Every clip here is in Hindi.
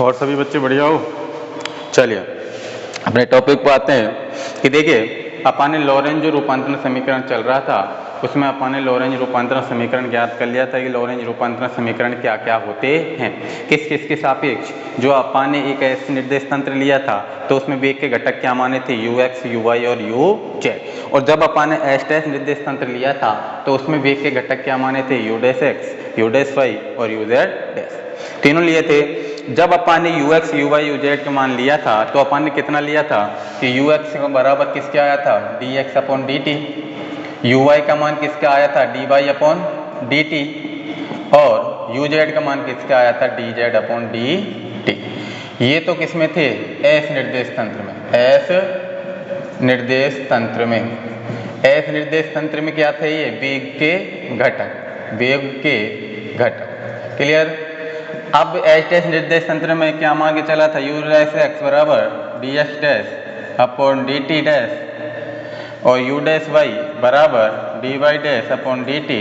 और सभी बच्चे बढ़िया हो। चलिए अपने टॉपिक पर आते हैं कि देखिए अपन ने लॉरेंज जो रूपांतरण समीकरण चल रहा था उसमें अपन ने लॉरेंज रूपांतरण समीकरण ज्ञात कर लिया था कि लॉरेंज रूपांतरण समीकरण क्या क्या होते हैं, किस किस के सापेक्ष। जो अपन ने एक ऐसे निर्देश तंत्र लिया था तो उसमें वेग के घटक क्या माने थे, यू एक्स यू वाई और यू जेड। और जब अपन ने एस डैश निर्देश तंत्र लिया था तो उसमें वेग के घटक क्या माने थे, u dash x u dash y और यू जेड डैश, तीनों लिए थे। जब अपन ने u x u y u z का मान लिया था तो अपन ने कितना लिया था कि यू एक्स का बराबर किसके आया था, d x upon d t. U y का मान किसका आया था, d y upon d t. और यू जेड का मान किसका आया था, d z upon d t. ये तो किसमें थे, एस निर्देश तंत्र में। एस निर्देश तंत्र में, एस निर्देश तंत्र में क्या थे, ये वेग के घटक, वेग के घटक। क्लियर। अब एच डैश निर्देश तंत्र में क्या मान के चला था, यू डैश एक्स बराबर d x dash upon d t dash और यू डैश वाई बराबर d y dash upon d t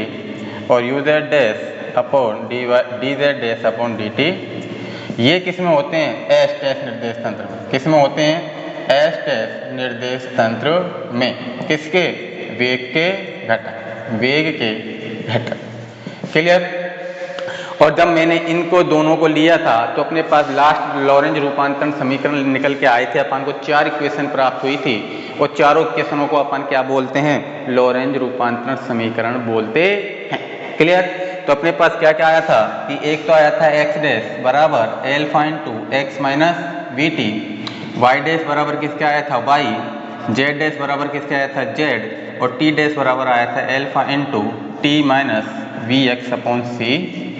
और u z dash upon d z dash upon d t. ये किस में होते हैं, एच डैश निर्देश तंत्र में। किस में होते हैं, एच डैश निर्देश तंत्र में। किसके, वेग के घटक, वेग के घटक। क्लियर। और जब मैंने इनको दोनों को लिया था तो अपने पास लास्ट लॉरेंज रूपांतरण समीकरण निकल के आए थे। अपन को 4 इक्वेशन प्राप्त हुई थी और चारों इक्वेशनों को अपन क्या बोलते हैं, लॉरेंज रूपांतरण समीकरण बोलते हैं। क्लियर। तो अपने पास क्या क्या आया था कि एक तो आया था एक्स डैश बराबर alpha into x minus v t, y dash बराबर किसके आया था, वाई, जेड डैश बराबर किसके आया था, जेड, और टी डैश बराबर आया था alpha into t minus v x upon c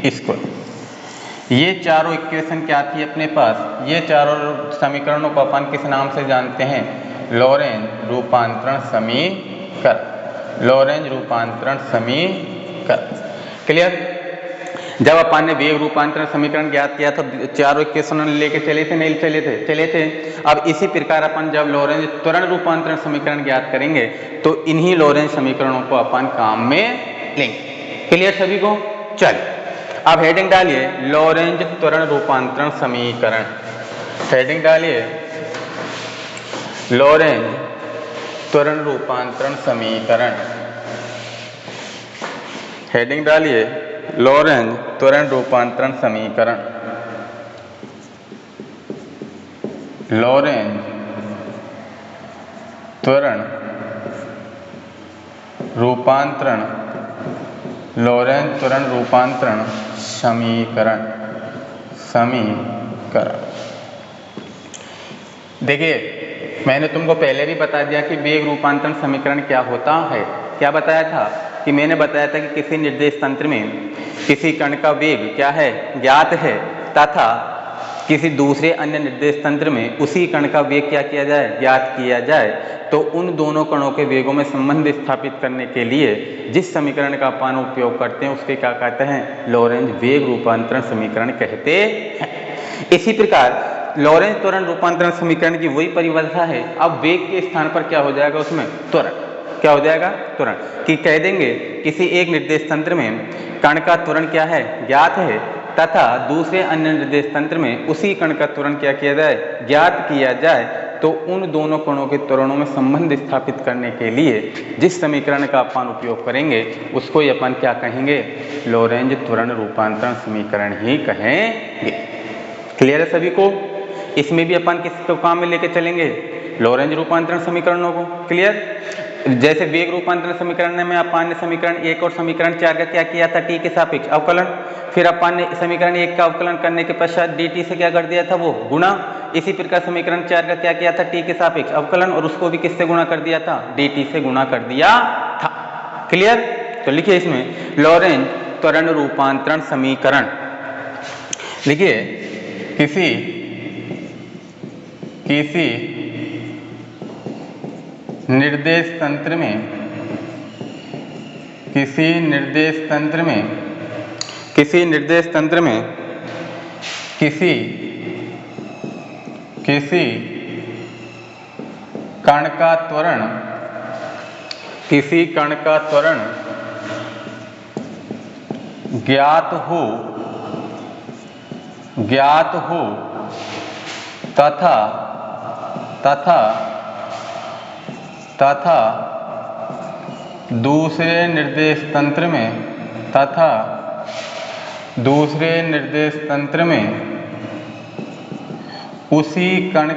square. ये चारों इक्वेशन क्या थी अपने पास, ये चारों समीकरणों को अपन किस नाम से जानते हैं, लॉरेंज रूपांतरण समीकरण, लॉरेंज रूपांतरण समीकरण। क्लियर। जब अपन ने वेग रूपांतरण समीकरण ज्ञात किया तो चारों इक्वेशन लेके चले थे, नहीं चले थे, चले थे। अब इसी प्रकार अपन जब लॉरेंज त्वरण रूपांतरण समीकरण ज्ञात करेंगे तो इन्हीं लॉरेंज समीकरणों को अपन काम में लेंगे। क्लियर सभी को। चलिए अब हेडिंग डालिए लॉरेंज त्वरण रूपांतरण समीकरण। हेडिंग डालिए लॉरेंज त्वरण रूपांतरण समीकरण। हेडिंग डालिए लॉरेंज त्वरण रूपांतरण समीकरण। लॉरेंज त्वरण रूपांतरण, लॉरेंज त्वरण रूपांतरण समीकरण, समीकरण। देखिए मैंने तुमको पहले भी बता दिया कि वेग रूपांतरण समीकरण क्या होता है। क्या बताया था कि मैंने बताया था कि किसी निर्देश तंत्र में किसी कण का वेग क्या है, ज्ञात है, तथा किसी दूसरे अन्य निर्देश तंत्र में उसी कण का वेग क्या किया जाए, ज्ञात किया जाए, तो उन दोनों कणों के वेगों में संबंध स्थापित करने के लिए जिस समीकरण का अपन उपयोग करते हैं उसके क्या कहते हैं, लॉरेंज वेग रूपांतरण समीकरण कहते हैं। इसी प्रकार लॉरेंज त्वरण रूपांतरण समीकरण की वही परिभाषा है। अब वेग के स्थान पर क्या हो जाएगा, उसमें त्वरण। क्या हो जाएगा, त्वरण। कि कह देंगे किसी एक निर्देश तंत्र में कण का त्वरण क्या है, ज्ञात है, तथा दूसरे अन्य निर्देश तंत्र में उसी कण का त्वरण क्या किया जाए, ज्ञात किया जाए, तो उन दोनों कणों के त्वरणों में संबंध स्थापित करने के लिए जिस समीकरण का अपन उपयोग करेंगे उसको ही अपन क्या कहेंगे, लॉरेंज त्वरण रूपांतरण समीकरण ही कहेंगे। क्लियर है सभी को। इसमें भी अपन किसको काम में लेके चलेंगे, लॉरेंज रूपांतरण समीकरणों को। क्लियर। जैसे वेग रूपांतरण समीकरण में अपन ने समीकरण 1 और समीकरण 4 का क्या किया था, टी के सापेक्ष अवकलन। फिर अपन ने समीकरण 1 का अवकलन करने के पश्चात dt से क्या कर दिया था, वो गुणा। इसी प्रकार समीकरण 4 का क्या किया था, टी के सापेक्ष अवकलन, और उसको भी किससे गुणा कर दिया था, dt से गुणा कर दिया था। क्लियर। तो लिखिए इसमें लॉरेंज त्वरण रूपांतरण समीकरण। लिखिए किसी निर्देश तंत्र में, किसी निर्देश तंत्र में, किसी निर्देश तंत्र में किसी कण का त्वरण, किसी कण का त्वरण ज्ञात हो तथा दूसरे निर्देश तंत्र में उसी कण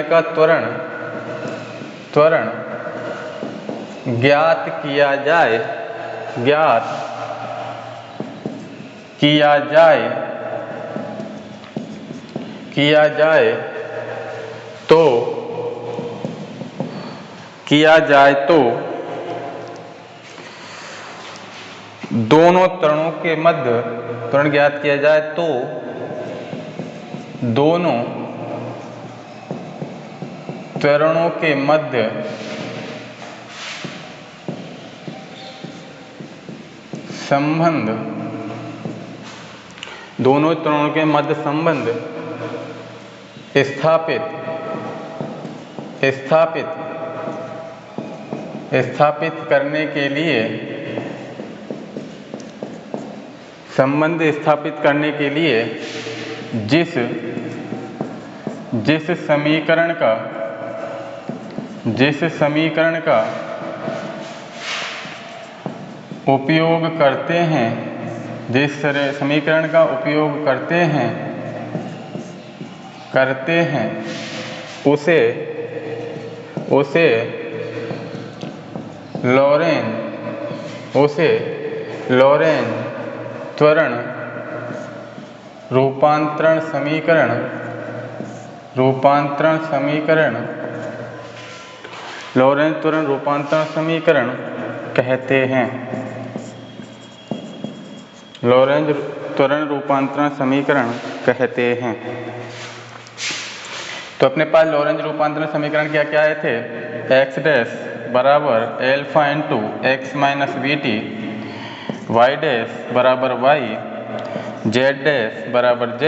का त्वरण ज्ञात किया जाए तो दोनों त्वरणों के मध्य त्वरण ज्ञात किया जाए तो दोनों त्वरणों के मध्य संबंध स्थापित करने के लिए जिस समीकरण का उपयोग करते हैं उसे लॉरेंज त्वरण रूपांतरण समीकरण कहते हैं। तो अपने पास लॉरेंज रूपांतरण समीकरण क्या क्या आए थे? x डैश बराबर alpha into x minus v t, y dash बराबर y, z डैश बराबर z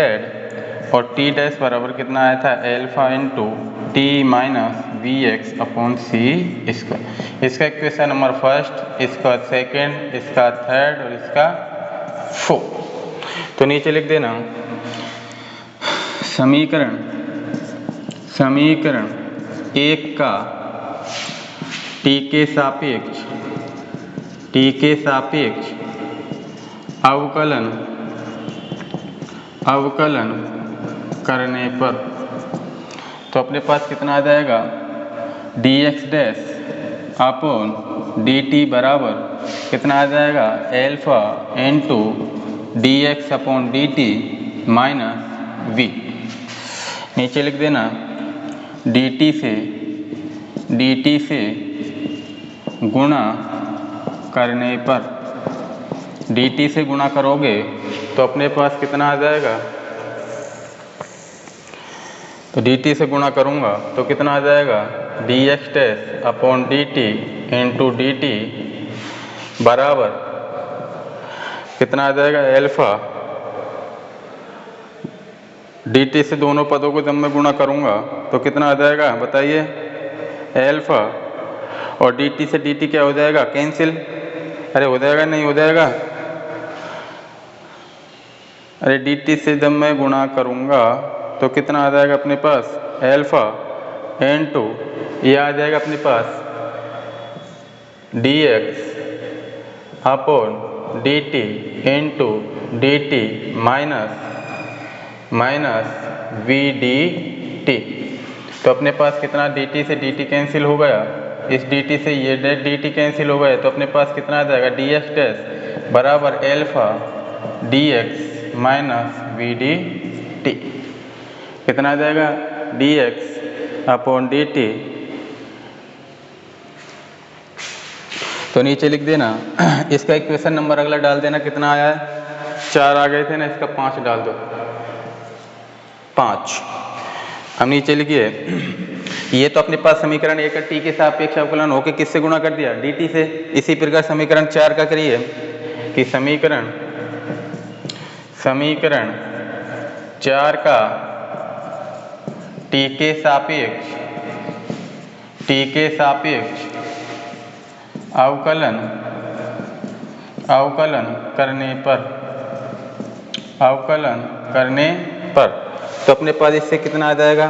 और t डैश बराबर कितना आया था? Alpha into t minus v x upon c square. इसका इक्वेशन नंबर फर्स्ट, इसका सेकेंड, इसका थर्ड और इसका फोर्थ। तो नीचे लिख देना समीकरण एक का टी के सापेक्ष अवकलन करने पर तो अपने पास कितना आ जाएगा? dx डैश अपॉन dt बराबर कितना आ जाएगा? Alpha into d x upon d t minus v. नीचे लिख देना dt से गुणा करने पर, dt से गुणा करोगे तो अपने पास कितना आ जाएगा? तो dt से गुणा करूँगा तो कितना आ जाएगा? dx dash upon dt into d t बराबर कितना आ जाएगा? एल्फा, dt से दोनों पदों को जब मैं गुणा करूँगा तो कितना आ जाएगा बताइए? एल्फा और dt से dt क्या हो जाएगा? कैंसिल। अरे हो जाएगा नहीं हो जाएगा? अरे dt से जब मैं गुणा करूँगा तो कितना आ जाएगा अपने पास? एल्फा इंटू ये आ जाएगा अपने पास dx upon dt into dt minus v d t. तो अपने पास कितना? dt से dt कैंसिल हो गया, इस dt से ये dt कैंसिल हो गया तो अपने पास कितना आ जाएगा? dx डैश बराबर alpha dx minus v d t. कितना आ जाएगा? dx upon dt। तो नीचे लिख देना इसका इक्वेशन नंबर अगला डाल देना, कितना आया है? 4 आ गए थे ना, इसका 5 डाल दो, 5। हम नीचे लिखिए ये तो अपने पास समीकरण एक टी के सापेक्ष अवकलन होकर किससे गुणा कर दिया? dt से। इसी प्रकार समीकरण 4 का करिए कि समीकरण 4 का टी के सापेक्ष अवकलन करने पर तो अपने पास इससे कितना आ जाएगा।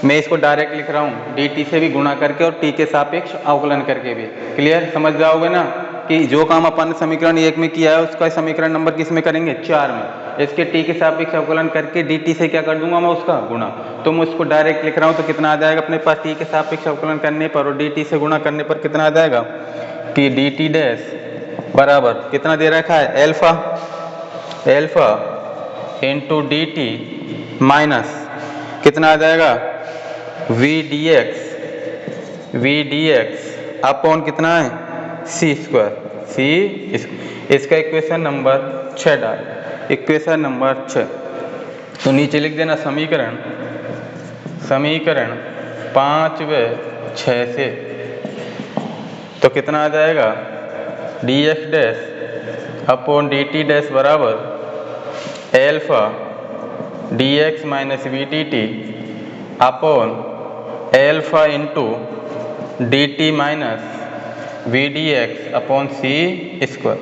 मैं इसको डायरेक्ट लिख रहा हूँ dt से भी गुणा करके और t के सापेक्ष अवकलन करके भी। क्लियर, समझ जाओगे ना कि जो काम अपन ने समीकरण 1 में किया है उसका समीकरण नंबर किस में करेंगे, 4 में। इसके t के सापेक्ष अवकलन करके dt से क्या कर दूंगा मैं, उसका गुणा। तो मैं उसको डायरेक्ट लिख रहा हूँ तो कितना आ जाएगा अपने पास, t के सापेक्ष अवकलन करने पर और dt से गुणा करने पर कितना आ जाएगा कि dt डैश बराबर कितना दे रखा है, एल्फा इंटू dt माइनस कितना आ जाएगा वी डी एक्स अपॉन कितना है सी स्क्वायर। इसका इक्वेशन नंबर 6 डाल, इक्वेशन नंबर 6। तो नीचे लिख देना समीकरण 5 व 6 से तो कितना आ जाएगा d x dash upon d t dash बराबर alpha d x minus v d t upon alpha into d t minus v d x upon c square.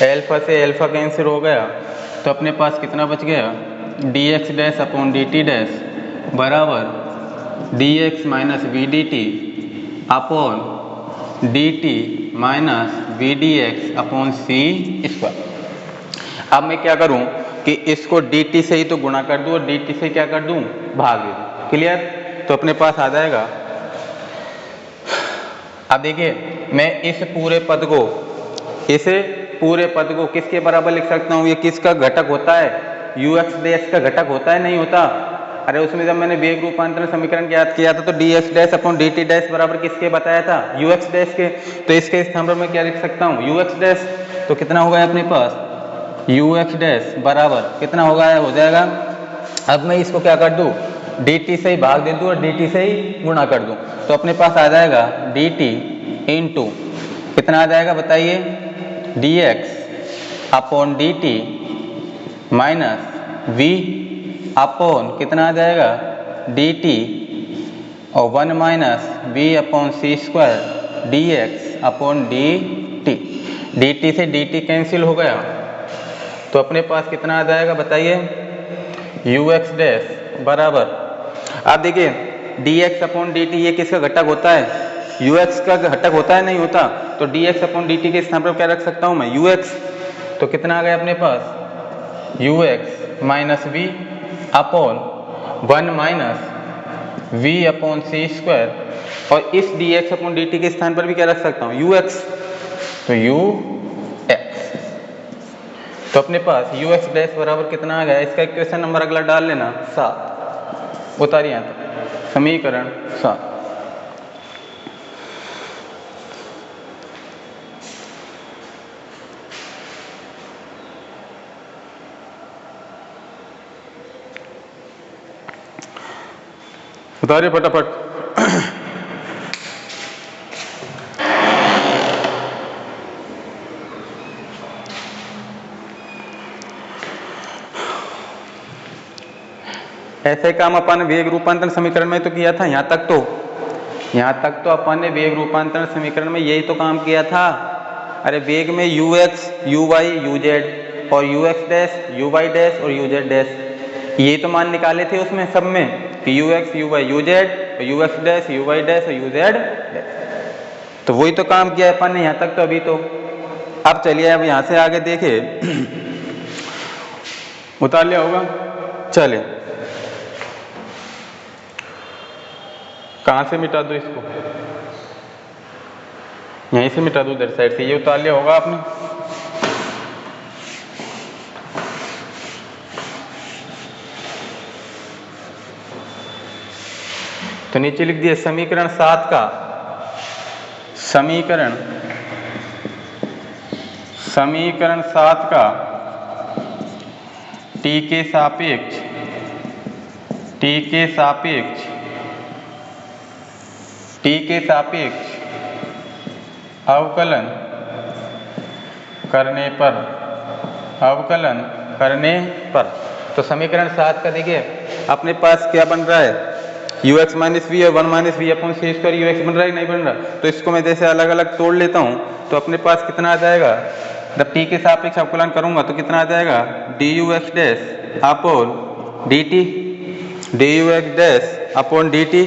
Alpha से एल्फा कैंसिल हो गया तो अपने पास कितना बच गया, d x dash upon d t dash बराबर d x minus v d t upon d t minus v d x upon c square. अब मैं क्या करूं कि इसको डी टी से ही तो गुणा कर दूं और डी टी से क्या कर दूं, भाग दे दूं। क्लियर, तो अपने पास आ जाएगा। अब देखिए मैं इस पूरे पद को किसके बराबर लिख सकता हूँ, ये किसका घटक होता है, यू एक्स डैश का घटक होता है, नहीं होता। अरे उसमें जब मैंने वेग रूपांतरण समीकरण ज्ञात किया था तो D x dash upon d t dash बराबर किसके बताया था, यू एक्स डैश के। तो इसके स्थान पर मैं क्या लिख सकता हूँ, यू एक्स डैश। तो कितना होगा अपने पास यू एक्स डैश बराबर कितना होगा, हो जाएगा। अब मैं इसको क्या कर दूँ, डी टी से ही भाग दे दूँ और डी टी से ही गुणा कर दूँ तो अपने पास आ जाएगा डी टी इंटू कितना आ जाएगा बताइए, d x upon d t minus v upon कितना आ जाएगा डी टी और 1 minus v upon c square d x upon d t से डी टी कैंसिल हो गया तो अपने पास कितना आ जाएगा बताइए, यू एक्स डैश बराबर। आप देखिए d x upon d t ये किसका घटक होता है, यू एक्स का घटक होता है, नहीं होता। तो D x upon d t के स्थान पर क्या रख सकता हूँ मैं, यू एक्स। तो कितना आ गया अपने पास, u x minus v upon 1 minus v upon c square और इस d x upon d t के स्थान पर भी क्या रख सकता हूँ, यू एक्स। तो यू एक्स, तो अपने पास यू एक्स डैश बराबर कितना आ गया, इसका इक्वेशन नंबर अगला डाल लेना 7। उतारिए यहाँ तक, समीकरण 7। उतारिए फटाफट। ऐसे काम अपन वेग रूपांतरण समीकरण में तो किया था। यहाँ तक तो अपन ने वेग रूपांतरण समीकरण में यही तो काम किया था। अरे वेग में u x u y u z और u x dash u y dash और यू जेड डैश, यही तो मान निकाले थे उसमें सब में कि u x u y u z और u x dash u y dash और यू जेड डैश। तो वही तो काम किया अपन ने यहाँ तक तो अभी तो। अब चलिए अब यहाँ से आगे देखे, उतार लिया होगा। चलिए कहाँ से मिटा दो इसको, यहीं से मिटा दो, इधर साइड से। ये उतार लिया होगा आपने। तो नीचे लिख दिया समीकरण 7 का समीकरण 7 का टी के सापेक्ष अवकलन करने पर तो समीकरण 7 का देखिए अपने पास क्या बन रहा है, यू एक्स माइनस वी और 1 minus v upon c square u x बन रहा है, नहीं बन रहा। तो इसको मैं जैसे अलग अलग तोड़ लेता हूँ तो अपने पास कितना आ जाएगा, जब टी के सापेक्ष अवकलन करूंगा तो कितना आ जाएगा, d u x dash upon d t, d u x dash upon d t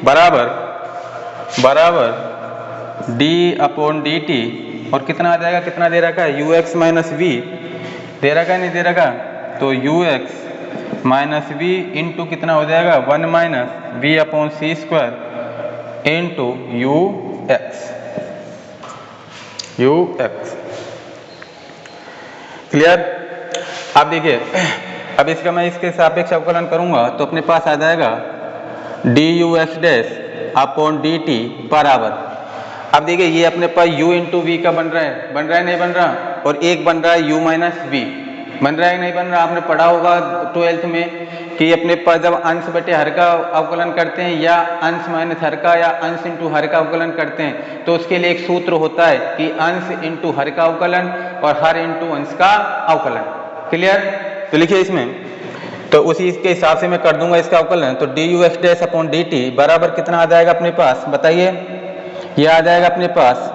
बराबर डी अपॉन डी टी, और कितना आ जाएगा, कितना दे रखा है, यू एक्स माइनस वी दे रखा है, नहीं दे रखा, तो u x minus v into कितना हो जाएगा, 1 minus v upon c square into u x, u x. Clear. अब देखिए, अब इसका मैं इसके सापेक्ष अवकलन करूंगा तो अपने पास आ जाएगा d u x dash upon d t बराबर, अब देखिए ये अपने पास u इंटू वी का बन रहा है नहीं बन रहा, और एक बन रहा है u माइनस वी, बन रहा है नहीं बन रहा। आपने पढ़ा होगा 12th में कि अपने पास जब अंश बटे हर का अवकलन करते हैं या अंश माइनस हर का या अंश इंटू हर का अवकलन करते हैं तो उसके लिए एक सूत्र होता है कि अंश इंटू हर का अवकलन और हर इंटू अंश का अवकलन। क्लियर। तो लिखिए इसमें, तो उसी के हिसाब से मैं कर दूंगा इसका अवकलन। तो D u x dash upon d t बराबर कितना आ जाएगा अपने पास, बताइए। यह आ जाएगा अपने पास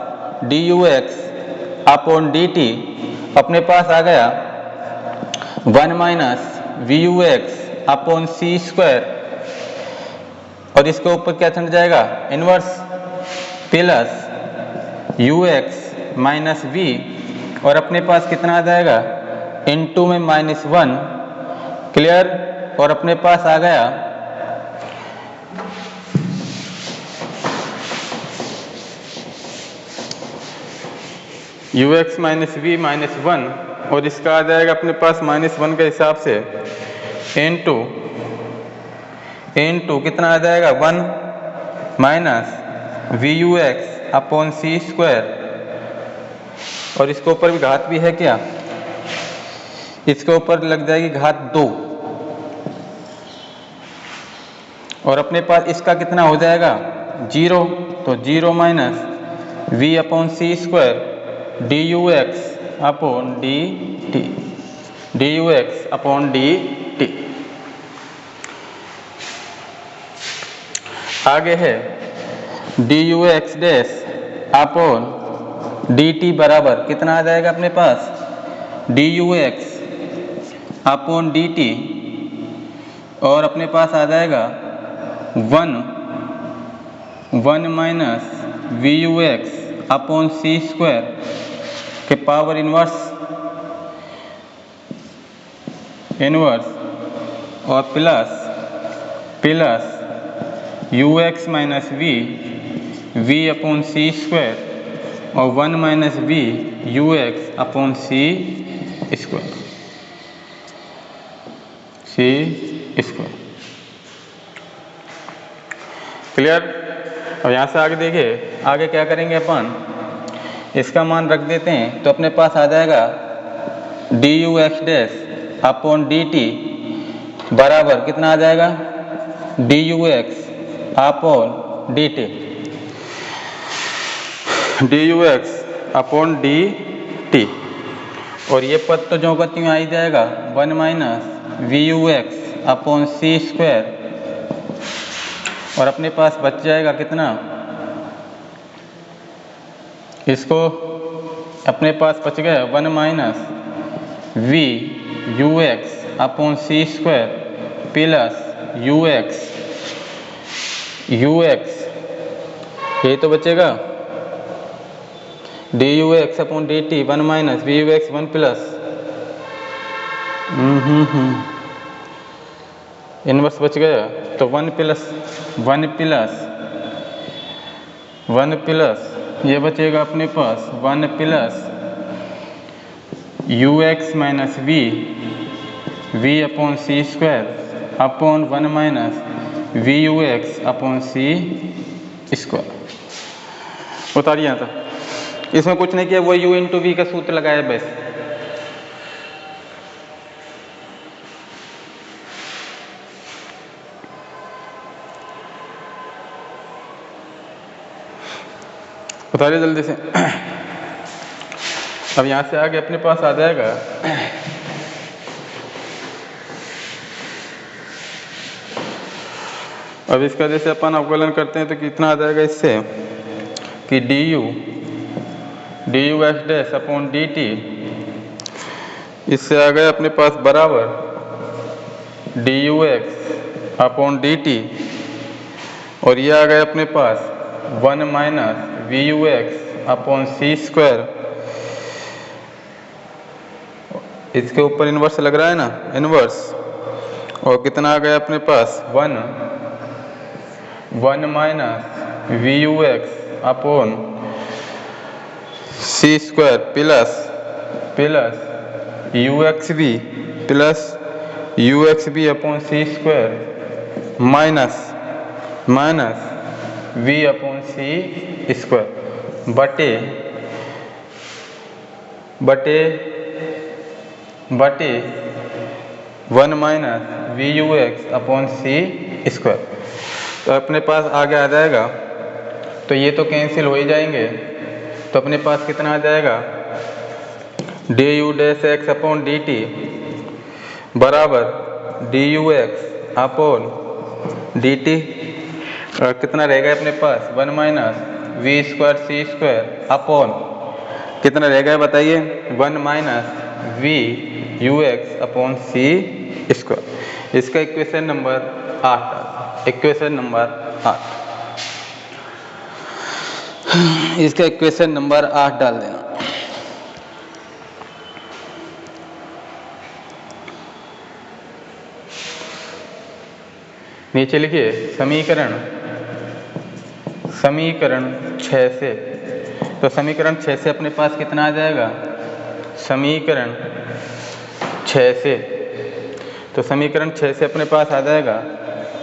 d u x upon d t, अपने पास आ गया 1 minus v u x upon c square, और इसके ऊपर क्या चढ़ जाएगा, inverse plus u x minus v, और अपने पास कितना आ जाएगा, इनटू में -1। क्लियर। और अपने पास आ गया यू एक्स माइनस वी -1, और इसका आ जाएगा अपने पास -1 के हिसाब से इंटू कितना आ जाएगा, 1 minus v u x upon c square, और इसके ऊपर भी घात भी है क्या, इसके ऊपर लग जाएगी घात 2, और अपने पास इसका कितना हो जाएगा 0, तो 0 minus v upon c square d u x upon d t, d u x upon d t. आगे है d u x dash upon d t बराबर कितना आ जाएगा अपने पास, d u x upon d t, और अपने पास आ जाएगा 1 minus v u x upon c square के पावर इनवर्स और plus u x minus v upon c square और 1 minus v u x upon c square, clear. अब यहाँ से आगे देखिए, आगे क्या करेंगे अपन, इसका मान रख देते हैं तो अपने पास आ जाएगा d u x dash upon d t बराबर कितना आ जाएगा, d u x upon d t, d u x upon d t, और ये पद तो जो का त्यों आ ही जाएगा 1 minus v u x upon c square, और अपने पास बच जाएगा कितना, इसको अपने पास बच गया 1 minus v u x upon c square plus u x, यही तो बचेगा, d u x upon d t 1 minus v u x 1 plus inverse बच गया, तो 1 प्लस ये बचेगा अपने पास 1 plus u x minus v upon c square upon 1 minus v u x upon c square. उतारिए यहाँ तक, इसमें कुछ नहीं किया, वो यू इंटू वी का सूत्र लगाया बस। उतारिए जल्दी से। अब यहाँ से आगे अपने पास आ जाएगा अब इसका जैसे अपन अवकलन करते हैं तो कितना आ जाएगा इससे कि d u d u x dash upon d t, इससे आ गया अपने पास बराबर d u x upon d t, और ये आ गया अपने पास 1 minus v u x upon c square, इसके ऊपर इन्वर्स लग रहा है ना, इन्वर्स, और कितना आ गया अपने पास 1 minus v u x upon c square plus u x b plus u x b upon c square minus v upon c square बटे 1 minus v u x upon c square. तो अपने पास आगे आ जाएगा, तो ये तो कैंसिल हो ही जाएंगे, तो अपने पास कितना आ जाएगा d u dash x upon d t बराबर d u x upon d t, और कितना रहेगा अपने पास 1 minus v square c square upon कितना रहेगा बताइए 1 minus v u x upon c square. इसका इक्वेशन नंबर 8, इक्वेशन नंबर 8, इसका इक्वेशन नंबर 8 डाल देना। नीचे लिखिए समीकरण 6 से, तो समीकरण 6 से अपने पास कितना आ जाएगा, समीकरण 6 से, तो समीकरण 6 से अपने पास आ जाएगा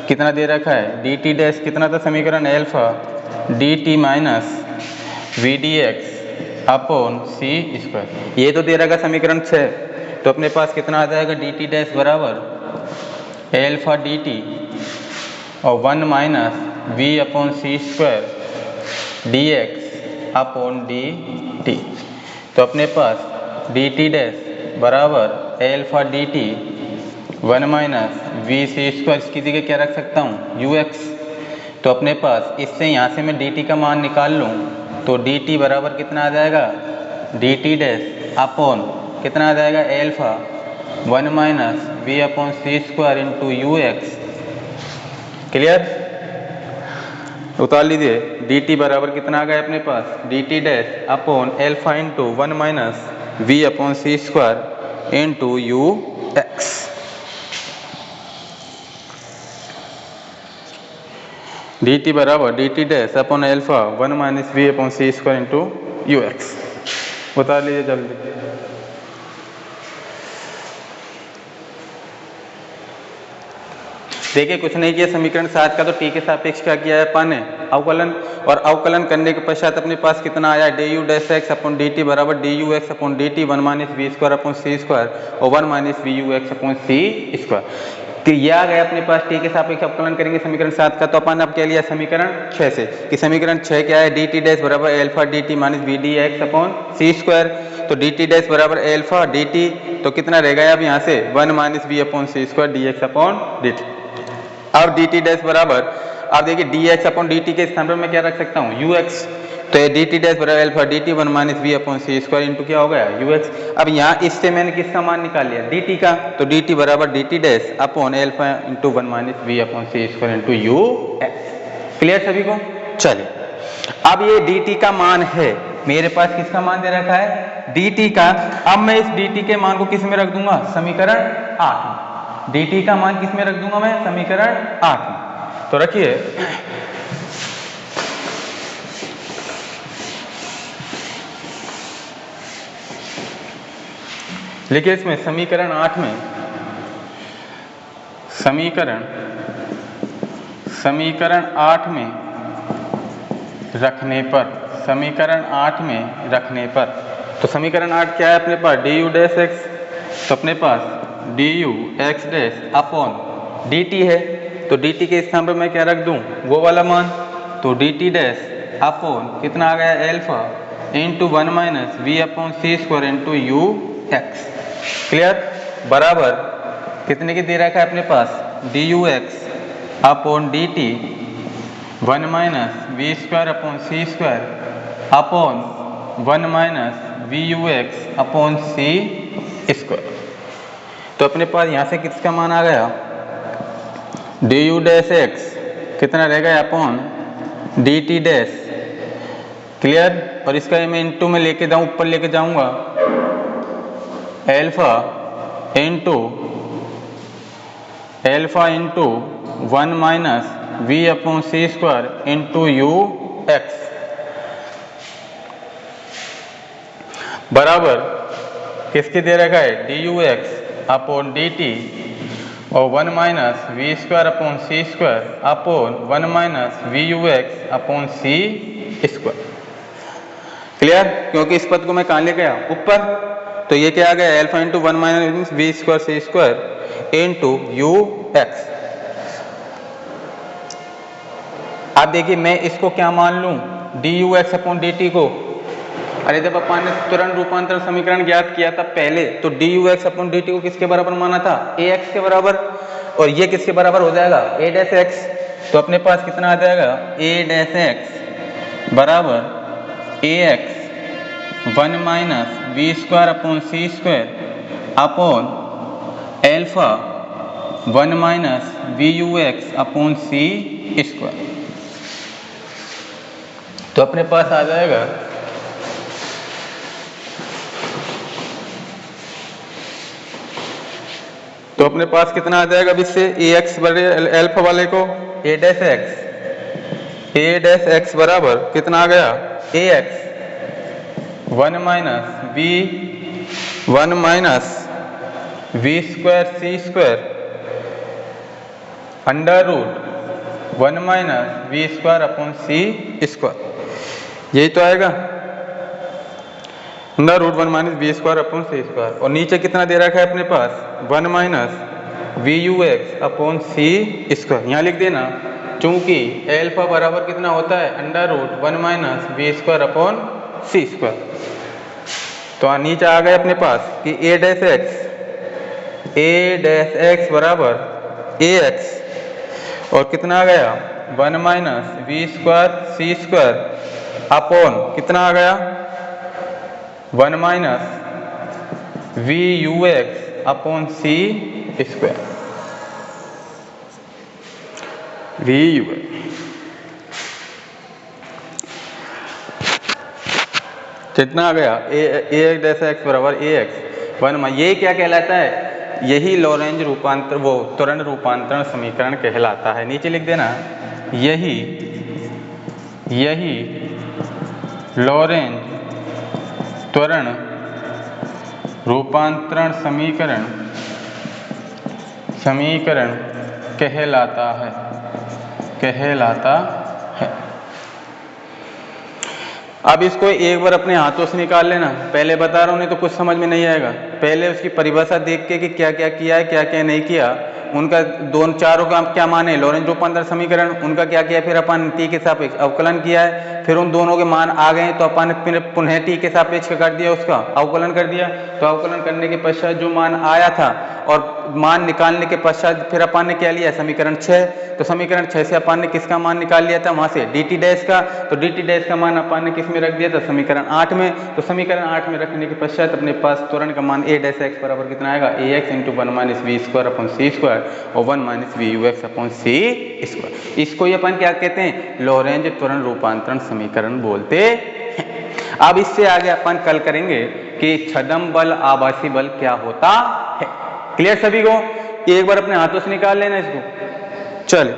कितना दे रखा है डी टी डैश, कितना था समीकरण alpha d t minus v d x upon c square, ये तो दे रखा समीकरण 6, तो अपने पास कितना आ जाएगा डी टी डैश बराबर एल्फा डी टी और 1 minus v upon c square d x upon d t, तो अपने पास डी टी डैश बराबर alpha d t 1 minus v c square, इसकी जगह क्या रख सकता हूँ यू एक्स, तो अपने पास इससे यहाँ से मैं डी टी का मान निकाल लूँ, तो डी टी बराबर कितना आ जाएगा डी टी डैश अपॉन कितना आ जाएगा alpha 1 minus v upon c square into u x. Clear, उतार लीजिए डी टी बराबर कितना आ गया अपने पास d t dash upon alpha into 1 minus v upon c square into u x. D t बराबर d t dash upon alpha 1 minus v upon c square into u x, उतार लीजिए जल्दी। देखिए कुछ नहीं किया, समीकरण 7 का तो टी के सापेक्ष क्या किया है अपन ने अवकलन, और अवकलन करने के पश्चात अपने पास कितना आया d u dash x upon d t बराबर d u x upon d t 1 minus v square upon c square और 1 minus v u x upon c square. तो यह आ गया अपने पास टी के सापेक्ष अवकलन करेंगे समीकरण 7 का, तो अपन अब क्या लिया समीकरण 6 से कि समीकरण 6 क्या है डी टी डैश बराबर alpha d t minus v d x upon c square, तो डी टी डैश बराबर एल्फा डी टी, तो कितना रहेगा अब यहाँ से 1 minus v upon c square d x upon d t. अब डी टी डैश बराबर, आप देखिए d x upon d t के स्थान पर मैं क्या रख सकता हूँ यू एक्स, तो ये डी टी डैश बराबर alpha d t 1 minus v upon c square into क्या हो गया यू एक्स। अब यहाँ इससे मैंने किसका मान निकाल लिया डी टी का, तो डी टी बराबर d t dash upon alpha into 1 minus v upon c square into u x. Clear सभी को, चलिए अब ये डी टी का मान है मेरे पास, किसका मान दे रखा है डी टी का। अब मैं इस डी टी के मान को किस में रख दूंगा समीकरण 8 में, डी टी का मान किस में रख दूंगा मैं समीकरण 8 में, तो रखिए लिखिए इसमें समीकरण 8 में समीकरण 8 में रखने पर, समीकरण 8 में रखने पर, तो समीकरण 8 क्या है अपने पास डी यू डैश एक्स, तो अपने पास d u x dash upon d t है, तो डी टी के स्थान पर मैं क्या रख दूं वो वाला मान, तो डी टी डैश अपॉन कितना आ गया alpha into 1 minus v upon c square into u x. Clear, बराबर कितने की दे रखा है अपने पास d u x upon d t 1 minus v square upon c square upon 1 minus v u x upon c square. तो अपने पास यहाँ से किसका मान आ गया, डी यू डैश एक्स कितना रहेगा upon d t dash, clear. और इसका मैं इंटू में लेके जाऊँ, ऊपर लेके जाऊँगा alpha into 1 minus v upon c square into u x बराबर किसके दे रखा है, d u x upon d t और 1 minus v square upon c square upon 1 minus v u x upon c square, clear. क्योंकि इस पद को मैं कहाँ ले गया, ऊपर, तो ये क्या आ गया, alpha into 1 minus v square c square into u x. अब देखिए मैं इसको क्या मान लूं, d u x upon d t को। अरे जब अपन ने तुरंत रूपांतरण समीकरण ज्ञात किया था पहले, तो D u x upon d t को किसके बराबर माना था, ए एक्स के बराबर, और ये किसके बराबर हो जाएगा, ए डैश एक्स। तो अपने पास कितना आ जाएगा, ए डैश एक्स बराबर a x 1 minus v square upon c square upon alpha 1 minus v u x upon c square. तो अपने पास आ जाएगा तो अपने पास कितना आ जाएगा, अब इससे ए एक्स बड़े एल्फा वाले को ए डैश एक्स बराबर कितना आ गया, a x 1 minus v square c square under root 1 minus v square upon c square, यही तो आएगा, under root 1 minus v square upon c square. और नीचे कितना दे रखा है अपने पास, 1 minus v u x upon c square, यहाँ लिख देना, चूंकि एल्फा बराबर कितना होता है, under root 1 minus v square upon c square. तो नीचे आ गए अपने पास कि ए डैश एक्स बराबर ए एक्स और कितना आ गया, 1 minus v square c square upon कितना आ गया, 1 minus v u x upon c square, v u कितना आ गया, ए डैश एक्स बराबर ए एक्स 1। ये क्या कहलाता है, यही लॉरेंज रूपांतर वो त्वरण रूपांतरण समीकरण कहलाता है। नीचे लिख देना, यही लॉरेंज त्वरण रूपांतरण समीकरण कहलाता है। अब इसको एक बार अपने हाथों से निकाल लेना, पहले बता रहा हूं नहीं तो कुछ समझ में नहीं आएगा। पहले उसकी परिभाषा देख के कि क्या क्या किया है क्या क्या नहीं किया, उनका दोनों चारों का क्या मान है, लॉरेंज रूपांतरण समीकरण, उनका क्या किया, फिर अपन टी के सापेक्ष अवकलन किया है, फिर उन दोनों के मान आ गए तो अपन फिर पुनः टी के सापेक्ष कर दिया, उसका अवकलन कर दिया। तो अवकलन करने के पश्चात जो मान आया था और मान निकालने के पश्चात फिर अपन ने क्या लिया, समीकरण 6। तो समीकरण 6 से अपन ने किसका मान निकाल लिया था, वहां से डी टी डैश का। तो डी टी डैश का मान अपन ने किस में रख दिया था, समीकरण 8 में। तो समीकरण 8 में रखने के पश्चात अपने पास त्वरण का मान ए डैश एक्स बराबर कितना आएगा, a x into 1 minus v square upon c square और 1 minus v u x upon c square. इसको ही अपन क्या कहते हैं, लॉरेंज त्वरण रूपांतरण समीकरण बोलते हैं। अब इससे आगे अपन कल करेंगे कि छद्म बल आभासी बल क्या होता है। क्लियर सभी को, एक बार अपने हाथों से निकाल लेना इसको। चलिए।